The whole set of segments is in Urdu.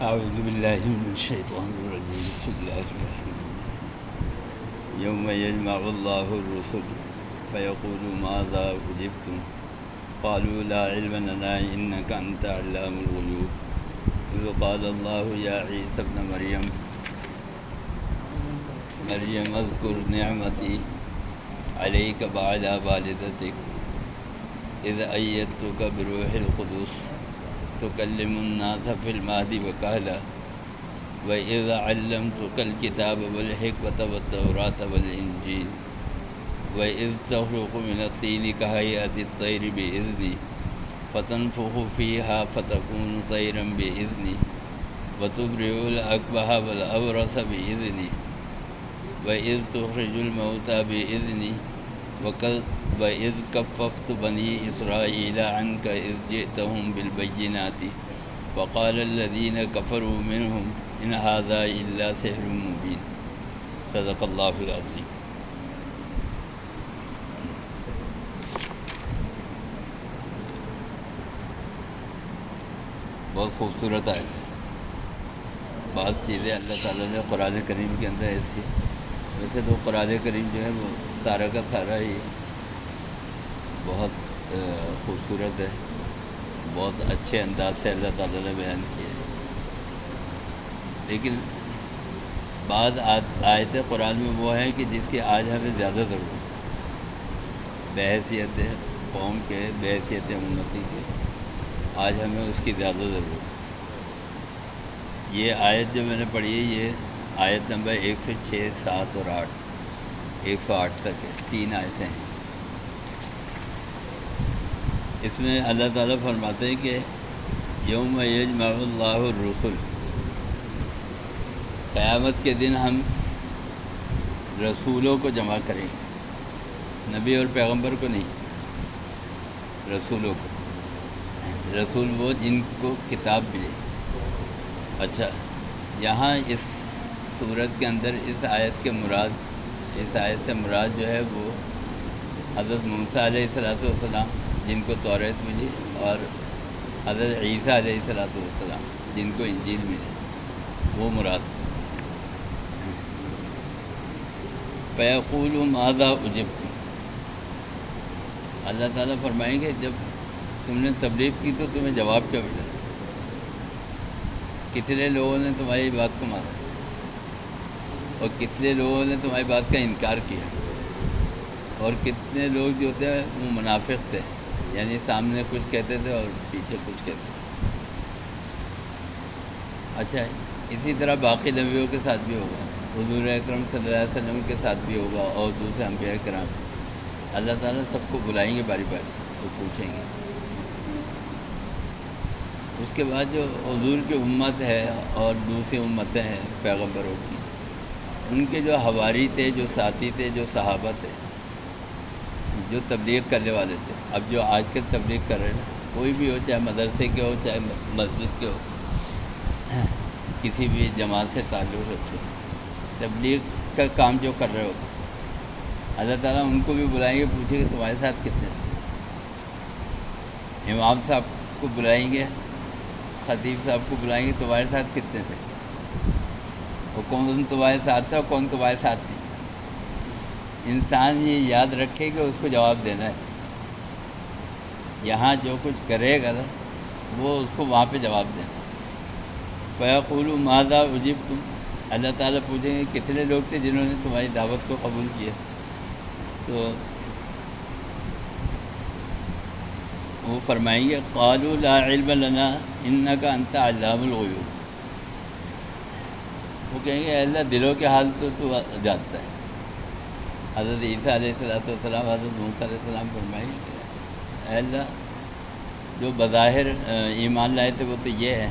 اعوذ باللہ من الشیطان الرجیم بسم اللہ الرحمن الرحیم یوم یجمع اللہ الرسل فیقول ماذا اجبتم قالوا لا علم لنا انک انت علام الغیوب اذ قال اللہ یا عیسی ابن مریم اذکر نعمتی علیک وعلی والدتک اذ ایدتک بروح القدس تکلم الناس فی المہد وکہلا وَإِذْ عَلَّمْتُكَ الْكِتَابَ وَالْحِكْمَةَ وَالتَّوْرَاةَ وَالْإِنْجِيلَ وَإِذْ تَخْلُقُ مِنَ الطِّينِ كَهَيْئَةِ الطَّيْرِ بِإِذْنِي فَتَنفُخُ فِيهَا فَتَكُونُ طَيْرًا بِإِذْنِي وَتُبْرِئُ الْأَكْمَهَ وَالْأَبْرَصَ بِإِذْنِي وَإِذْ تُخْرِجُ الْمَوْتَى بِإِذْنِي وَإِذْ كَفَّفْتُ بَنِي إِسْرَائِيلَ عَنْكَ إِذْ جِئْتَهُم بِالْبَيِّنَاتِ فَقَالَ الَّذِينَ كَفَرُوا مِنْهُمْ إِنْ هَذَا إِلَّا سِحْرٌ مُبِينٌ صدق اللہ العظیم۔ بہت خوبصورت آیت ہے۔ بعض چیزیں اللہ تعالیٰ نے قرآن کریم کے اندر ایسی، ویسے تو قرآن کریم جو ہے وہ سارا کا سارا ہی بہت خوبصورت ہے، بہت اچھے انداز سے اللہ تعالیٰ نے بیان کیا ہے، لیکن بعض آیتیں قرآن میں وہ ہیں کہ جس کی آج ہمیں زیادہ ضرورت ہے، بحیثیت قوم کے، بحیثیت امتی کے، آج ہمیں اس کی زیادہ ضرورت ہے۔ یہ آیت جو میں نے پڑھی ہے، یہ آیت نمبر 106، 7 اور 8، 108 تک ہے، 3 آیتیں ہیں۔ اس میں اللہ تعالیٰ فرماتے ہیں کہ یوم یجمع اللہ الرسل، قیامت کے دن ہم رسولوں کو جمع کریں گے، نبی اور پیغمبر کو نہیں، رسولوں کو۔ رسول وہ جن کو کتاب ملے۔ اچھا، یہاں اس صورت کے اندر اس آیت سے مراد جو ہے وہ حضرت موسیٰ علیہ السلام جن کو توریت ملی، اور حضرت عیسیٰ علیہ السلام جن کو انجیل ملی، وہ مراد۔ فَيَقُولُ مَاذَا أُجِبْتُمْ، اللہ تعالیٰ فرمائیں گے جب تم نے تبلیغ کی تو تمہیں جواب کیا ملا؟ کتنے لوگوں نے تمہاری بات کو مانا اور کتنے لوگوں نے تمہاری بات کا انکار کیا، اور کتنے لوگ جو تھے وہ منافق تھے، یعنی سامنے کچھ کہتے تھے اور پیچھے کچھ کہتے تھے۔ اچھا، اسی طرح باقی نبیوں کے ساتھ بھی ہوگا، حضور اکرم صلی اللہ علیہ وسلم کے ساتھ بھی ہوگا، اور دوسرے انبیاء کرام۔ اللہ تعالیٰ سب کو بلائیں گے باری باری، وہ پوچھیں گے۔ اس کے بعد جو حضور کی امت ہے اور دوسری امتیں ہیں پیغمبروں کی، ان کے جو حواری تھے، جو ساتھی تھے، جو صحابہ تھے، جو تبلیغ کرنے والے تھے، اب جو آج کل تبلیغ کر رہے ہیں، کوئی بھی ہو، چاہے مدرسے کے ہو، چاہے مسجد کے ہو، کسی بھی جماعت سے تعلق رکھتے، تبلیغ کا کام جو کر رہے ہوتے، اللہ تعالیٰ ان کو بھی بلائیں گے، پوچھیں گے تمہارے ساتھ کتنے تھے۔ امام صاحب کو بلائیں گے، خطیب صاحب کو بلائیں گے، تمہارے ساتھ کتنے تھے، اور کون تمہارے ساتھ تھا اور کون تمہارے ساتھ نہیں۔ انسان یہ یاد رکھے کہ اس کو جواب دینا ہے، یہاں جو کچھ کرے گا نا وہ اس کو وہاں پہ جواب دینا۔ فَيَقُولُ مَاذَا أُجِبْتُمْ، اللہ تعالیٰ پوچھیں گے کتنے لوگ تھے جنہوں نے تمہاری دعوت کو قبول کیا، تو وہ فرمائیں گے قالوا لا علم لنا انک انت علام الغیوب، وہ کہیں گے اے اللہ دلوں کے حال تو جانتا ہے۔ حضرت عیسیٰ علیہ السلام، حضرت موسیٰ علیہ السلام فرمائیں گے کہ اے اللہ جو بظاہر ایمان لائے تھے وہ تو یہ ہے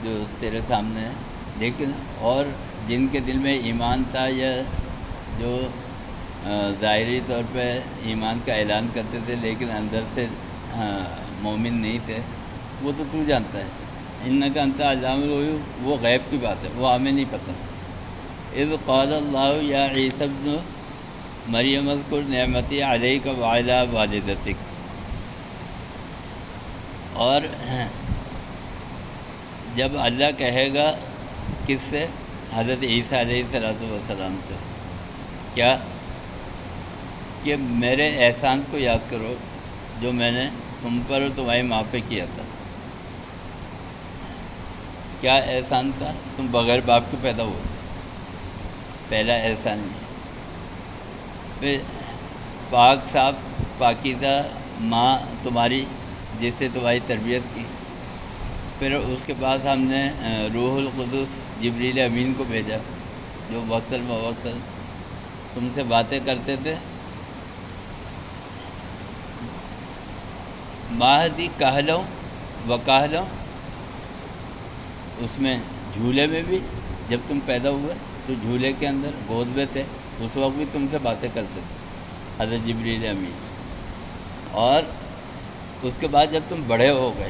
جو تیرے سامنے ہے، لیکن اور جن کے دل میں ایمان تھا، یا جو ظاہری طور پہ ایمان کا اعلان کرتے تھے لیکن اندر سے مومن نہیں تھے، وہ تو جانتا ہے۔ انک انت علام الغیوب، وہ غیب کی بات ہے، وہ ہمیں نہیں پتہ۔ اذ قال اللہ یا عیسی ابن مریم اذکر نعمتی علیک وعلی والدتک، اور جب اللہ کہے گا کس سے؟ حضرت عیسیٰ علیہ السلام سے، کیا کہ میرے احسان کو یاد کرو جو میں نے تم پر اور تمہاری ماں پہ کیا تھا۔ کیا احسان تھا؟ تم بغیر باپ کے پیدا ہوئے، پہلا احسان یہ۔ پھر پاک صاف پاکیزہ ماں تمہاری جس سے تمہاری تربیت کی، پھر اس کے بعد ہم نے روح القدس جبریل امین کو بھیجا جو وقتاً فوقتاً تم سے باتیں کرتے تھے۔ مہدی کہلوں و کہلوں، اس میں جھولے میں بھی جب تم پیدا ہوئے تو جھولے کے اندر گود میں تھے، اس وقت بھی تم سے باتیں کرتے تھے حضرت جبریل امین۔ اور اس کے بعد جب تم بڑے ہو گئے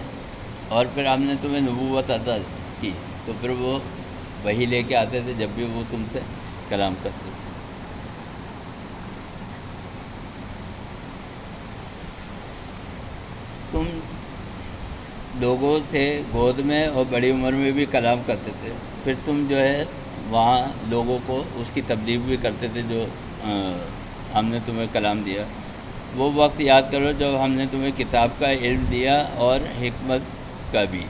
اور پھر ہم نے تمہیں نبوت عطا کی تو پھر وہ وہی لے کے آتے تھے جب بھی وہ تم سے کلام کرتے تھے۔ تم لوگوں سے گود میں اور بڑی عمر میں بھی کلام کرتے تھے، پھر تم جو ہے وہاں لوگوں کو اس کی تبلیغ بھی کرتے تھے جو ہم نے تمہیں کلام دیا۔ وہ وقت یاد کرو جب ہم نے تمہیں کتاب کا علم دیا اور حکمت کا بھی،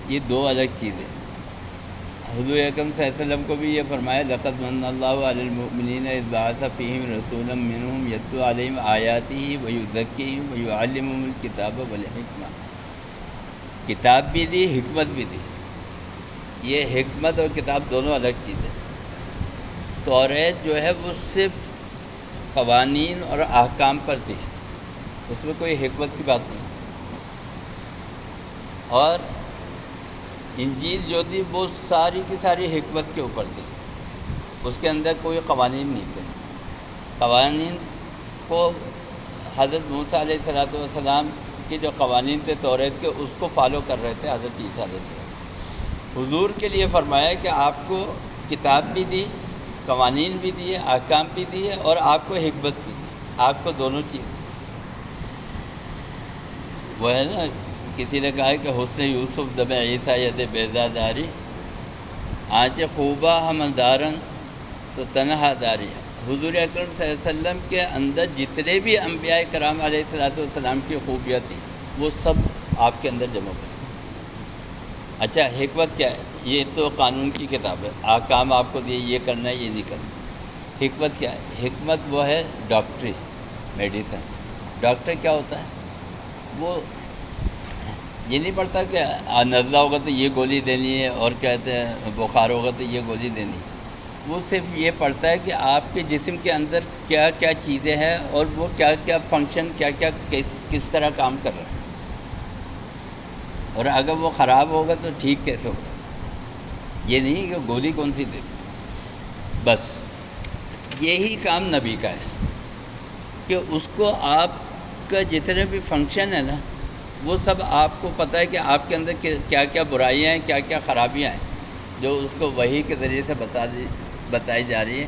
یہ دو الگ چیزیں۔ حضور اکرم صلی اللہ علیہ وسلم کو بھی یہ فرمایا لقد من اللہ علی المؤمنین اذ بعث فیہم رسولا منہم یتلو علیہم آیاتہ ویزکیہم ویعلمہم الکتاب والحکمہ۔ کتاب بھی دی، حکمت بھی دی۔ یہ حکمت اور کتاب دونوں الگ چیزیں۔ توریت جو ہے وہ صرف قوانین اور احکام پر تھی، اس میں کوئی حکمت کی بات نہیں۔ اور انجیل جو تھی وہ ساری کی ساری حکمت کے اوپر تھی، اس کے اندر کوئی قوانین نہیں تھے۔ قوانین کو حضرت موسیٰ علیہ السلام کے جو قوانین تھے توریت کے، اس کو فالو کر رہے تھے حضرت عیسیٰ علیہ السلام۔ حضور کے لیے فرمایا کہ آپ کو کتاب بھی دی، قوانین بھی دیے، احکام بھی دیے اور آپ کو حکمت بھی دی، آپ کو دونوں چیز۔ وہ ہے نا، کسی نے کہا کہ حسن یوسف دم عیسیٰ ید بیضا داری، آنچ خوبہ ہم دارن تو تنہا داری۔ حضور اکرم صلی اللہ علیہ وسلم کے اندر جتنے بھی انبیاء کرام علیہ السلام کی خوبیاں تھیں وہ سب آپ کے اندر جمع ہوئی۔ اچھا، حکمت کیا ہے؟ یہ تو قانون کی کتاب ہے، احکام آپ کو دیے، یہ کرنا ہے، یہ نہیں کرنا۔ حکمت کیا ہے؟ حکمت وہ ہے ڈاکٹری، میڈیسن۔ ڈاکٹر کیا ہوتا ہے؟ وہ یہ نہیں پڑھتا کہ نزلہ ہوگا تو یہ گولی دینی ہے اور کہتے ہیں بخار ہوگا تو یہ گولی دینی ہے۔ وہ صرف یہ پڑھتا ہے کہ آپ کے جسم کے اندر کیا کیا چیزیں ہیں اور وہ کیا کیا فنکشن، کیا کیا کس طرح کام کر رہا ہے، اور اگر وہ خراب ہوگا تو ٹھیک کیسے ہوگا۔ یہ نہیں کہ گولی کون سی دے۔ بس یہی کام نبی کا ہے کہ اس کو آپ کا جتنے بھی فنکشن ہے نا وہ سب آپ کو پتہ ہے کہ آپ کے اندر کیا کیا برائیاں ہیں، کیا کیا خرابیاں ہیں، جو اس کو وحی کے ذریعے سے بتائی جا رہی ہیں۔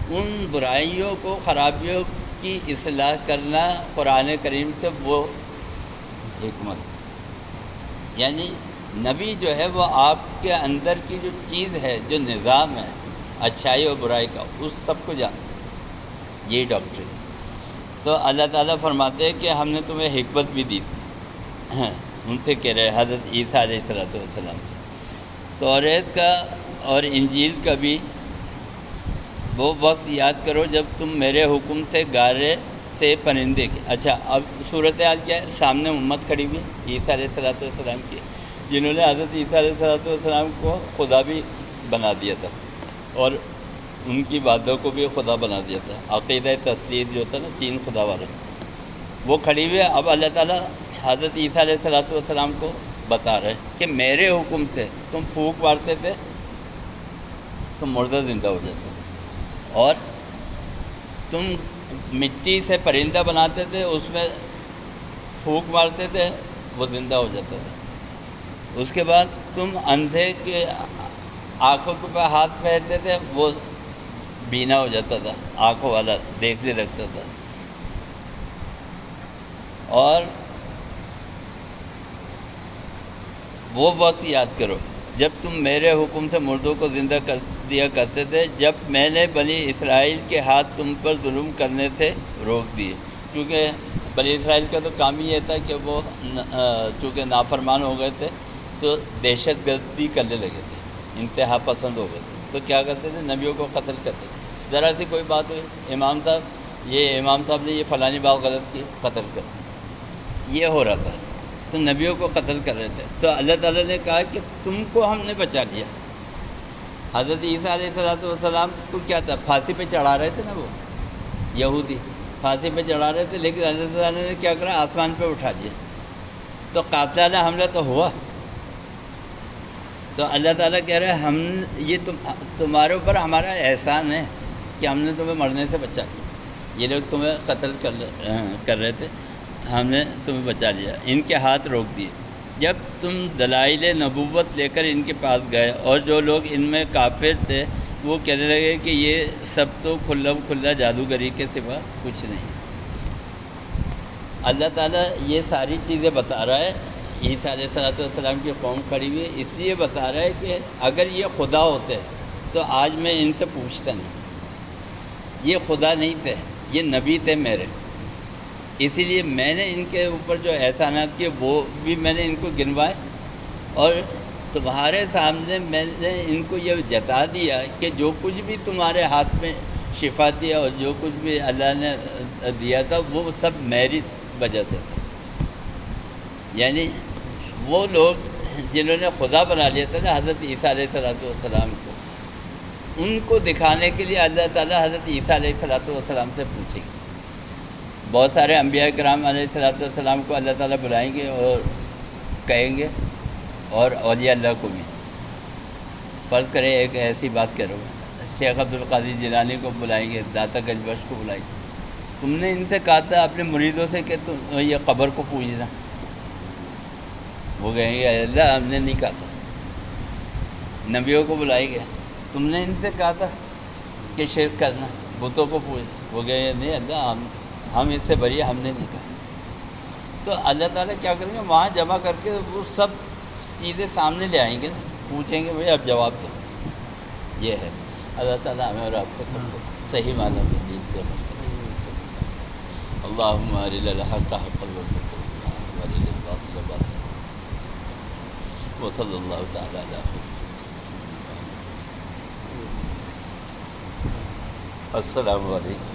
ان برائیوں کو، خرابیوں کی اصلاح کرنا قرآن کریم سے وہ حکمت، یعنی نبی جو ہے وہ آپ کے اندر کی جو چیز ہے، جو نظام ہے اچھائی اور برائی کا، اس سب کو جانتا ہے۔ یہی ڈاکٹر ہے۔ تو اللہ تعالیٰ فرماتے ہیں کہ ہم نے تمہیں حکمت بھی دی، ان سے کہہ رہے حضرت عیسیٰ علیہ السلام سے۔ توریت کا اور انجیل کا بھی وہ وقت یاد کرو جب تم میرے حکم سے گارے سے پرندے کے۔ اچھا، اب صورتحال کیا ہے؟ سامنے امت کھڑی ہوئی عیسیٰ علیہ السلام کی، جنہوں نے حضرت عیسیٰ علیہ السلام کو خدا بھی بنا دیا تھا اور ان کی باتوں کو بھی خدا بنا دیا تھا۔ عقیدہ تثلیث جو تھا نا، تین خدا والا، وہ کھڑی ہوئی ہے۔ اب اللہ تعالیٰ حضرت عیسیٰ علیہ السلام کو بتا رہے کہ میرے حکم سے تم پھونک مارتے تھے تو مردہ زندہ ہو جاتے تھے، اور تم مٹی سے پرندہ بناتے تھے، اس میں پھونک مارتے تھے، وہ زندہ ہو جاتا تھا۔ اس کے بعد تم اندھے کے آنکھوں کے پہ ہاتھ پھیرتے تھے، وہ بینا ہو جاتا تھا، آنکھوں والا دیکھنے لگتا تھا۔ اور وہ وقت یاد کرو جب تم میرے حکم سے مردوں کو زندہ کر دیا کرتے تھے، جب میں نے بنی اسرائیل کے ہاتھ تم پر ظلم کرنے سے روک دیے. کیونکہ بنی اسرائیل کا تو کام ہی یہ تھا کہ وہ چونکہ نافرمان ہو گئے تھے تو دہشت گردی کرنے لگے تھے، انتہا پسند ہو گئے تھے. تو کیا کرتے تھے؟ نبیوں کو قتل کرتے تھے. ذرا سی کوئی بات ہوئی، امام صاحب نے یہ فلانی بات غلط کی، قتل کر. یہ ہو رہا تھا، تو نبیوں کو قتل کر رہے تھے. تو اللہ تعالیٰ نے کہا کہ تم کو ہم نے بچا لیا. حضرت عیسیٰ علیہ السلام کو کیا تھا؟ پھانسی پہ چڑھا رہے تھے نا، وہ یہودی پھانسی پہ چڑھا رہے تھے، لیکن اللہ تعالیٰ نے کیا کرا؟ آسمان پہ اٹھا لیا. تو قاتلانہ حملہ تو ہوا. تو اللہ تعالیٰ کہہ رہے ہیں یہ تمہارے اوپر ہمارا احسان ہے کہ ہم نے تمہیں مرنے سے بچا لیا. یہ لوگ تمہیں قتل کر رہے تھے، ہم نے تمہیں بچا لیا، ان کے ہاتھ روک دیے. جب تم دلائل نبوت لے کر ان کے پاس گئے اور جو لوگ ان میں کافر تھے وہ کہنے لگے کہ یہ سب تو کھلا جادوگری کے سوا کچھ نہیں. اللہ تعالیٰ یہ ساری چیزیں بتا رہا ہے. عیسیٰ علیہ السلام کی قوم کھڑی ہوئی ہے، اس لیے بتا رہا ہے کہ اگر یہ خدا ہوتے تو آج میں ان سے پوچھتا نہیں. یہ خدا نہیں تھے، یہ نبی تھے میرے، اسی لیے میں نے ان کے اوپر جو احسانات کیے وہ بھی میں نے ان کو گنوائے، اور تمہارے سامنے میں نے ان کو یہ جتا دیا کہ جو کچھ بھی تمہارے ہاتھ میں شفا دیا اور جو کچھ بھی اللہ نے دیا تھا وہ سب میری وجہ سے تھا. یعنی وہ لوگ جنہوں نے خدا بنا لیا تھا نا حضرت عیسیٰ علیہ السلام کو، ان کو دکھانے کے لیے اللہ تعالیٰ حضرت عیسیٰ علیہ السلام سے پوچھیں گے. بہت سارے انبیاء کرام علیہ السلام کو اللہ تعالیٰ بلائیں گے اور کہیں گے، اور اولیاء اللہ کو بھی. فرض کریں ایک ایسی بات کرو، شیخ عبدالقادر جیلانی کو بلائیں گے، داتا گنج بخش کو بلائیں گے. تم نے ان سے کہا تھا اپنے مریدوں سے کہ تم یہ قبر کو پوجنا، وہ کہیں گے اللہ ہم نے نہیں کہا تھا. نبیوں کو بلائیں گے، تم نے ان سے کہا تھا کہ شرک کرنا، بتوں کو پوجنا، وہ کہیں گے نہیں اللہ ہم اس سے بری، ہم نے نہیں کہا. تو اللہ تعالیٰ کیا کریں گے؟ وہاں جمع کر کے وہ سب چیزیں سامنے لے آئیں گے نا، پوچھیں گے بھائی اب جواب دو. یہ ہے. اللہ تعالیٰ ہمیں اور آپ کو سب کو صحیح معنی میں دین کی عمل کریں. اللہم ارنا الحق حقا وارزقنا وارنا الباطل باطلا وصلی اللہ تعالیٰ علیہ وسلم. السلام علیکم.